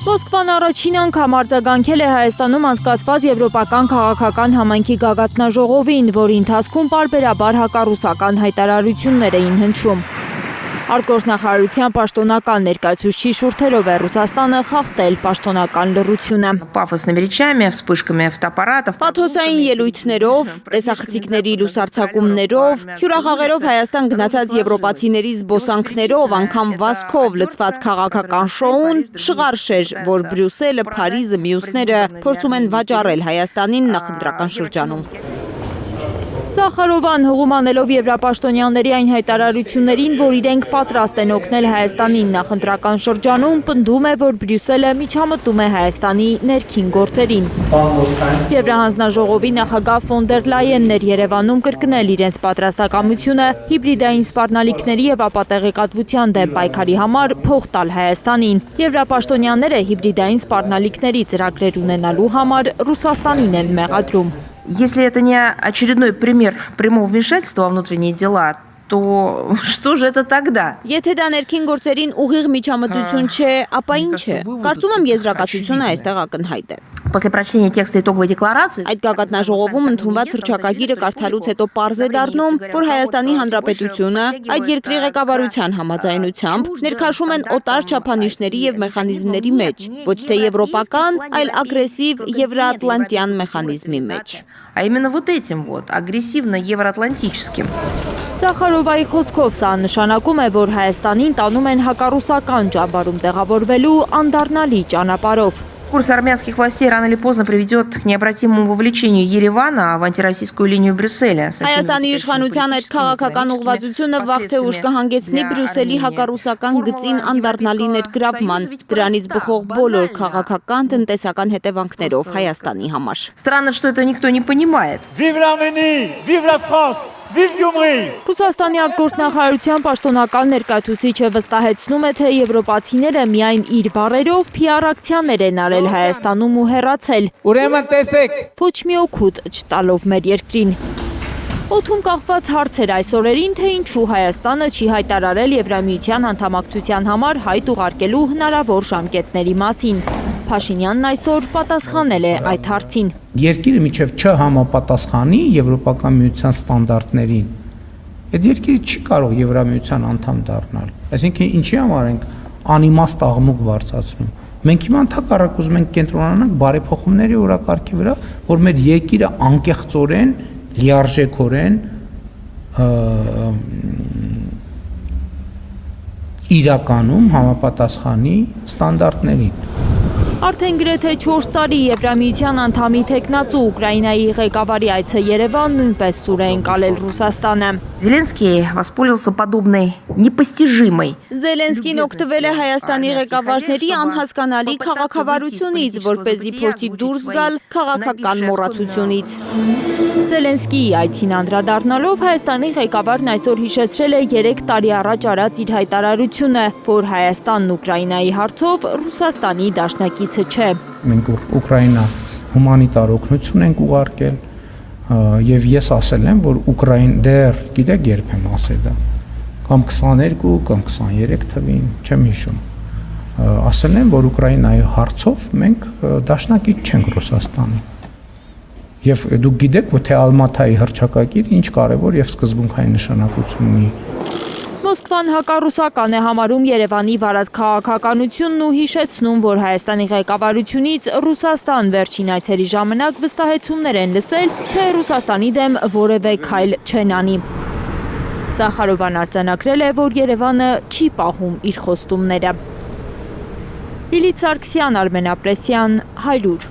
Մոսկվան առաջին անգամ արձագանքել է Հայաստանում անցկացված եվրոպական քաղաքական համայնքի գագաթնաժողովին, որի ընթացքում պարբերաբար հակառուսական հայտարարություններ էին հնչում։ Արտգործնախարարության պաշտոնական ներկայացուցիչի շուրթերով է Ռուսաստանը խախտել պաշտոնական լռությունը։ Պաթոսային ելույթներով, տեսախցիկների լուսարձակումներով, հյուրախաղերով Հայաստան գնացած եվրոպացիների զբոսանքներով, անգամ վազքով լցված քաղաքական շոուն շղարշ էր, որ Բրյուսելը, Փարիզը, մյուսները փորձում են վաճառել Հայաստանին նախընտրական շրջանում։ Սախարովան հղում անելով եվրապաշտոնյաների այն հայտարարություններին, որ իրենք պատրաստ են օգնել Հայաստանին նախընտրական շրջանում, պնդում է, որ Բրյուսելը միջամտում է Հայաստանի ներքին գործերին։ Եվրահանձնաժողովի նախագահ ֆոն դեր Լայենն էր Երևանում կրկնել իրենց պատրաստակամությունը հիբրիդային սպառնալիքների եւ ապատեղեկատվության դեմ պայքարի համար փող տալ Հայաստանին։ Եվրապաշտոնյաները հիբրիդային սպառնալիքների ծրագրեր ունենալու համար Ռուսաստանին են մեղադրում։ Если это не очередной пример прямого вмешательства во внутренние дела, то что же это тогда? Եթե դա ներքին գործերին ուղիղ միջամտություն չէ, ապա ինչ է։ Կարծում եմ եզրակացությունը այստեղ ակնհայտ է։ После прочтения текста итоговой декларации Այդ գագաթնաժողովում ընդունված հռչակագիրը կարդալուց հետո պարզ է դառնում, որ Հայաստանի Հանրապետությունը այդ երկրի ղեկավարության համաձայնությամբ ներքաշում են օտար չափանիշների եւ մեխանիզմների մեջ, ոչ թե եվրոպական, այլ ագրեսիվ եվրոատլանտյան մեխանիզմի մեջ։ А именно вот этим вот, агрессивно-евроатлантическим. Սախարովայի խոսքով սա նշանակում է, որ Հայաստանին տանում են հակառուսական ճամբարում տեղավորվելու անդառնալի ճանապարհով։ Курс армянских властей рано или поздно приведет к необратимому вовлечению Еревана в антироссийскую линию Брюсселя. Հայաստանի իշխանության այդ քաղաքական ուղղվածությունը վաղ թե ուշ կհանգեցնի Բրյուսելի հակառուսական գծին անդառնալի ներգրավման, դրանից բխող բոլոր քաղաքական տնտեսական հետևանքներով Հայաստանի համար։ Странно, что это никто не понимает. Vive l'Arménie, vive la France, vive Gyumri! Ռուսաստանի արտգործնախարարության պաշտոնական ներկայացուցիչը վստահեցնում է, թե եվրոպացիները միայն իր բառերով PR ակցիաներ են արել Հայաստանում ու հեռացել, Ուրեմն տեսեք, ոչ մի օգուտ չտալով մեր երկրին։ Օդում կախված հարց էր այս օրերին, թե ինչու Հայաստանը չի հայտարարել Եվրամիության անդամակցության համար հայտ ուղարկելու հնարավոր ժամկետների մասին։ Փաշինյանն այսօր պատասխանել է այդ հարցին։ Երկիրը միջև չհամապատասխանի Եվրոպական միության ստանդարտներին, այդ երկիրը չի կարող Եվրամիության անդամ դառնալ։ Այսինքն ինչի համար ենք անիմաստ աղմուկ բարձրացնում։ Մենք հիմա ընդհակառակ ուզում ենք կենտրոնանանք բարեփոխումների օրակարգի վրա, որ մեր երկիրը անկեղծորեն, լիարժեքորեն իրականում համապատասխանի ստանդարտներին։ Արդեն գրեթե 4 տարի Եվրամիության անդամի թեկնածու Ուկրաինայի ղեկավարի այցը Երևան նույնպես սուր է ընկալել Ռուսաստանը։ Зеленский воспользовался подобной непостижимой. Զելենսկին օգտվել է Հայաստանի ղեկավարների անհասկանալի քաղաքավարությունից, որպեսզի փորձի դուրս գալ քաղաքական մոռացությունից։ Զելենսկիի այցին անդրադառնալով Հայաստանի ղեկավարն այսօր հիշեցրել է 3 տարի առաջ արած իր հայտարարությունը, որ Հայաստանն Ուկրաինայի հարցով Ռուսաստանի դաշնակիցը չէ։ Մենք Ուկրաինա հումանիտար օգնություն ենք ուղարկել եւ ես ասել եմ, որ Ուկրաին դեռ գիտեք երբ եմ ասել դա, կամ 22 կամ 23 թվին, չեմ հիշում, ասել եմ, որ Ուկրաինայի հարցով մենք դաշնակից չենք Ռուսաստանի։ Եվ դուք գիտեք, որ թե Ալմաթայի հռչակագիր ինչ կարևոր եւ սկզբունքային նշանակություն ունի։ Մոսկվան հակառուսական է համարում Երևանի վարած քաղաքականությունն ու հիշեցնում, որ Հայաստանի ղեկավարությունից Ռուսաստան վերջին այցերի ժամանակ վստահեցումներ են լսել, թե Ռուսաստանի դեմ որևէ քայլ չեն անի։ Սախարովան արձանագրել է, որ Երևանը չի պահում իր խոստումները։ Լիլիթ Սարգսյան, Արմեն Ապրեսյան, Հայլուր։